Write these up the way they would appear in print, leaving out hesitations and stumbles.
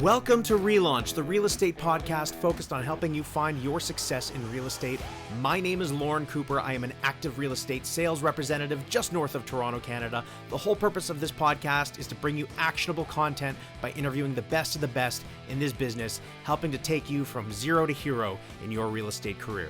Welcome to RELaunch, the real estate podcast focused on helping you find your success in real estate. My name is Lorne Cooper. I am an active real estate sales representative just north of Toronto, Canada. The whole purpose of this podcast is to bring you actionable content by interviewing the best of the best in this business, helping to take you from zero to hero in your real estate career.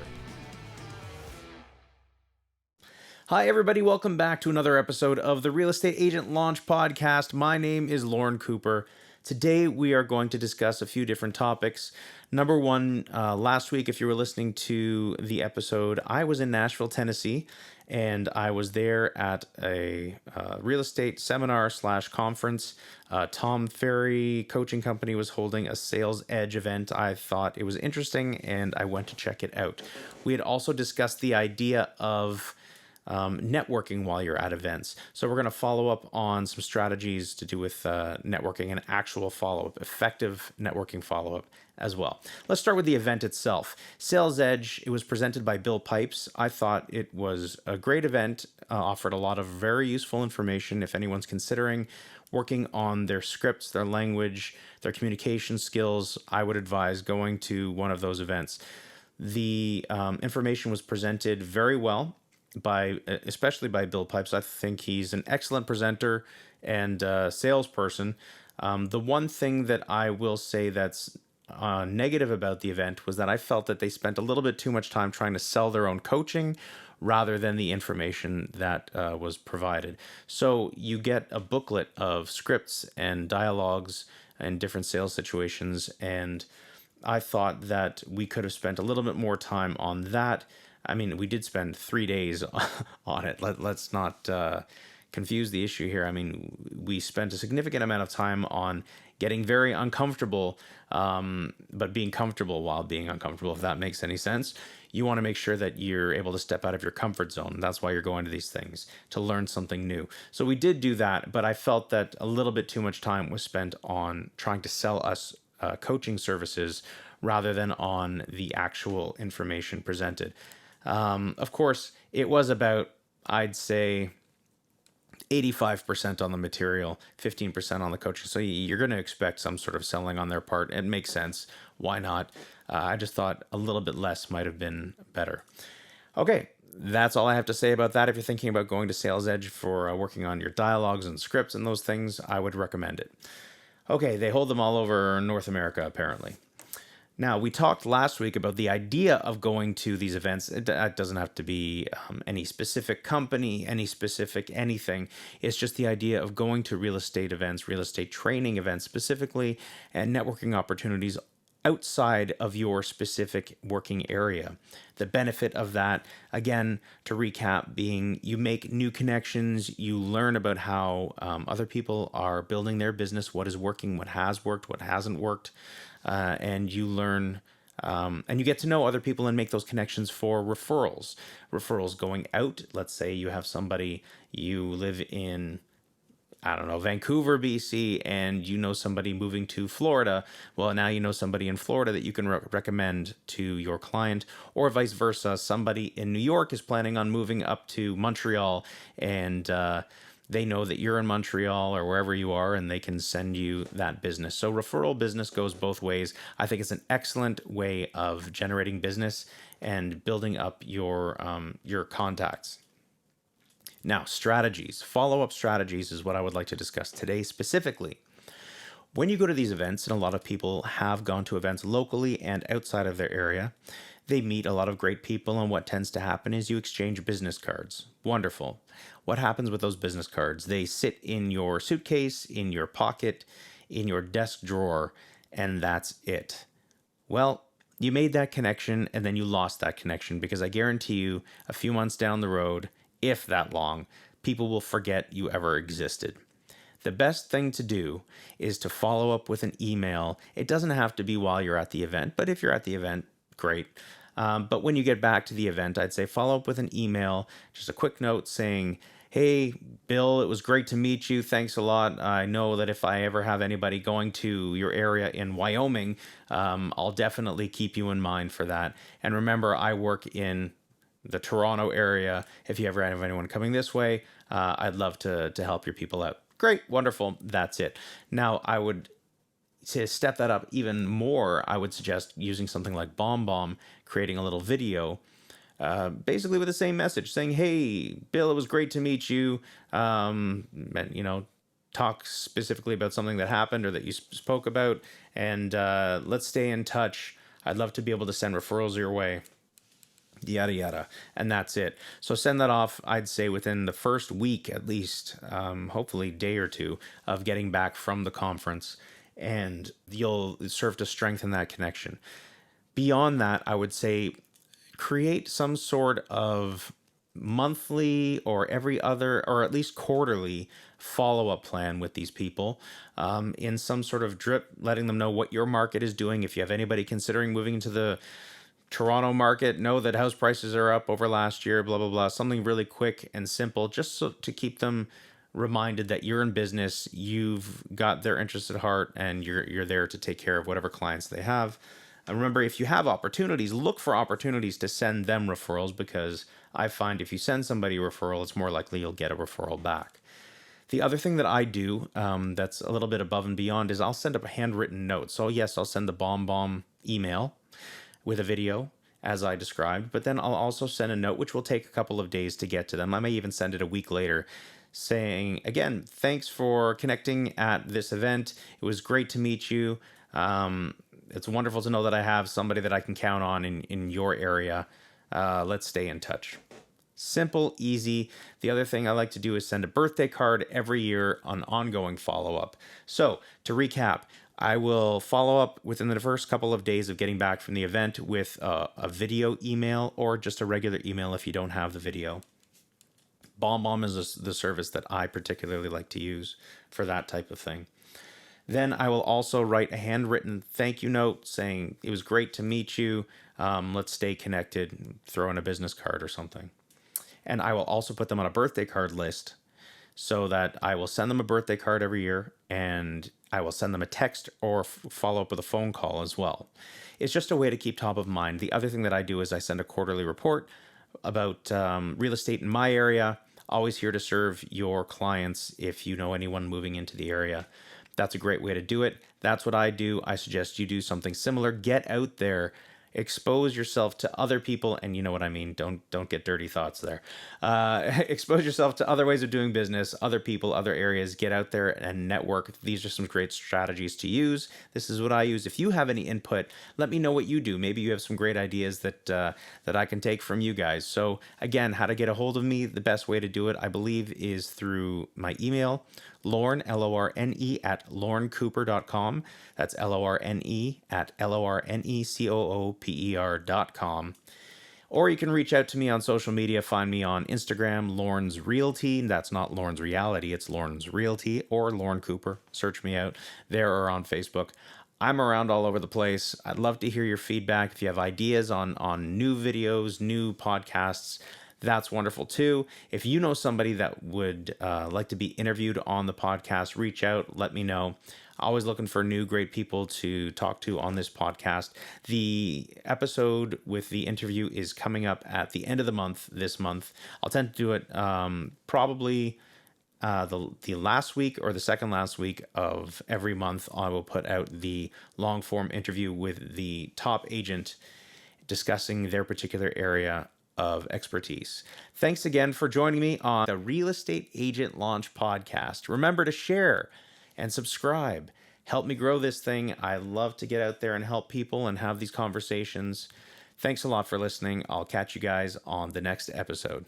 Hi, everybody. Welcome back to another episode of the Real Estate Agent Launch Podcast. My name is Lorne Cooper. Today, we are going to discuss a few different topics. Number one, last week, if you were listening to the episode, I was in Nashville, Tennessee, and I was there at a real estate seminar / conference. Tom Ferry Coaching Company was holding a Sales Edge event. I thought it was interesting, and I went to check it out. We had also discussed the idea of networking while you're at events. So we're going to follow up on some strategies to do with networking and actual follow-up, effective networking follow-up as well. Let's start with the event itself. Sales Edge, it was presented by Bill Pipes. I thought it was a great event, offered a lot of very useful information if anyone's considering working on their scripts, their language, their communication skills. I would advise going to one of those events. The information was presented very well, especially by Bill Pipes. I think he's an excellent presenter and salesperson. The one thing that I will say that's negative about the event was that I felt that they spent a little bit too much time trying to sell their own coaching rather than the information that was provided. So you get a booklet of scripts and dialogues and different sales situations, and I thought that we could have spent a little bit more time on that. I mean, we did spend 3 days on it. Let's not confuse the issue here. I mean, we spent a significant amount of time on getting very uncomfortable, but being comfortable while being uncomfortable, if that makes any sense. You want to make sure that you're able to step out of your comfort zone. That's why you're going to these things, to learn something new. So we did do that, but I felt that a little bit too much time was spent on trying to sell us coaching services rather than on the actual information presented. Of course, it was about, I'd say, 85% on the material, 15% on the coaching. So you're going to expect some sort of selling on their part. It makes sense. Why not? I just thought a little bit less might have been better. Okay, that's all I have to say about that. If you're thinking about going to Sales Edge for working on your dialogues and scripts and those things, I would recommend it. Okay, they hold them all over North America, apparently. Now, we talked last week about the idea of going to these events. It doesn't have to be any specific company, any specific anything. It's just the idea of going to real estate events, real estate training events specifically, and networking opportunities outside of your specific working area. The benefit of that, again, to recap, being you make new connections, you learn about how other people are building their business, what is working, what has worked, what hasn't worked. And you learn and you get to know other people and make those connections for referrals. Referrals going out. Let's say you have somebody, you live in, I don't know, Vancouver, BC, and you know somebody moving to Florida. Well, now you know somebody in Florida that you can recommend to your client, or vice versa. Somebody in New York is planning on moving up to Montreal, and they know that you're in Montreal or wherever you are, and they can send you that business. So referral business goes both ways. I think it's an excellent way of generating business and building up your contacts. Now, strategies, follow-up strategies is what I would like to discuss today specifically. When you go to these events, and a lot of people have gone to events locally and outside of their area, they meet a lot of great people, and what tends to happen is you exchange business cards. Wonderful. What happens with those business cards? They sit in your suitcase, in your pocket, in your desk drawer, and that's it. Well, you made that connection, and then you lost that connection, because I guarantee you a few months down the road, if that long, people will forget you ever existed. The best thing to do is to follow up with an email. It doesn't have to be while you're at the event, but if you're at the event, great. But when you get back to the event, I'd say follow up with an email, just a quick note saying, hey, Bill, it was great to meet you. Thanks a lot. I know that if I ever have anybody going to your area in Wyoming, I'll definitely keep you in mind for that. And remember, I work in the Toronto area. If you ever have anyone coming this way, I'd love to help your people out. Great, wonderful, that's it. Now, I would to step that up even more, I would suggest using something like BombBomb, creating a little video, basically with the same message, saying, "Hey, Bill, it was great to meet you. And, talk specifically about something that happened or that you spoke about, and let's stay in touch. I'd love to be able to send referrals your way." Yada yada, and that's it. So send that off, I'd say, within the first week at least, hopefully day or two of getting back from the conference, and you'll serve to strengthen that connection. Beyond that, I would say create some sort of monthly or every other, or at least quarterly follow-up plan with these people, in some sort of drip, letting them know what your market is doing. If you have anybody considering moving into the Toronto market, know that house prices are up over last year, blah, blah, blah. Something really quick and simple, just so to keep them reminded that you're in business, you've got their interests at heart, and you're there to take care of whatever clients they have. And remember, if you have opportunities, look for opportunities to send them referrals, because I find if you send somebody a referral, it's more likely you'll get a referral back. The other thing that I do, that's a little bit above and beyond, is I'll send a handwritten note. So yes, I'll send the BombBomb email with a video, as I described, but then I'll also send a note, which will take a couple of days to get to them. I may even send it a week later, saying, again, thanks for connecting at this event. It was great to meet you. It's wonderful to know that I have somebody that I can count on in your area. Let's stay in touch. Simple, easy. The other thing I like to do is send a birthday card every year on ongoing follow-up. So to recap, I will follow up within the first couple of days of getting back from the event with a video email, or just a regular email if you don't have the video. BombBomb is the service that I particularly like to use for that type of thing. Then I will also write a handwritten thank you note saying, "It was great to meet you. Let's stay connected." Throw in a business card or something. And I will also put them on a birthday card list, so that I will send them a birthday card every year, and I will send them a text or follow up with a phone call as well. It's just a way to keep top of mind. The other thing that I do is I send a quarterly report about real estate in my area. Always here to serve your clients if you know anyone moving into the area. That's a great way to do it. That's what I do. I suggest you do something similar. Get out there. Expose yourself to other people, and you know what I mean. Don't get dirty thoughts there. Expose yourself to other ways of doing business, other people, other areas. Get out there and network. These are some great strategies to use. This is what I use. If you have any input, let me know what you do. Maybe you have some great ideas that I can take from you guys. So again, how to get a hold of me? The best way to do it, I believe, is through my email, Lorne, Lorne, at lornecooper.com. That's Lorne at lornecooper.com. Or you can reach out to me on social media. Find me on Instagram, Lorne's Realty. That's not Lorne's Reality, it's Lorne's Realty, or Lorne Cooper. Search me out there, or on Facebook. I'm around all over the place. I'd love to hear your feedback. If you have ideas on new videos, new podcasts, that's wonderful too. If you know somebody that would like to be interviewed on the podcast, reach out, let me know. Always looking for new great people to talk to on this podcast. The episode with the interview is coming up at the end of the month, this month. I'll tend to do it probably the last week or the second last week of every month. I will put out the long form interview with the top agent discussing their particular area of expertise. Thanks again for joining me on the Real Estate Agent Launch podcast. Remember to share and subscribe. Help me grow this thing. I love to get out there and help people and have these conversations. Thanks a lot for listening. I'll catch you guys on the next episode.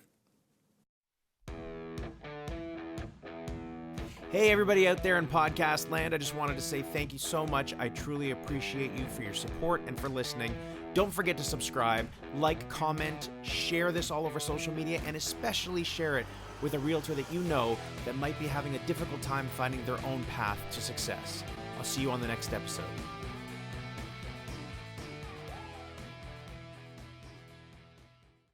Hey, everybody out there in podcast land. I just wanted to say thank you so much. I truly appreciate you for your support and for listening. Don't forget to subscribe, like, comment, share this all over social media, and especially share it with a realtor that you know that might be having a difficult time finding their own path to success. I'll see you on the next episode.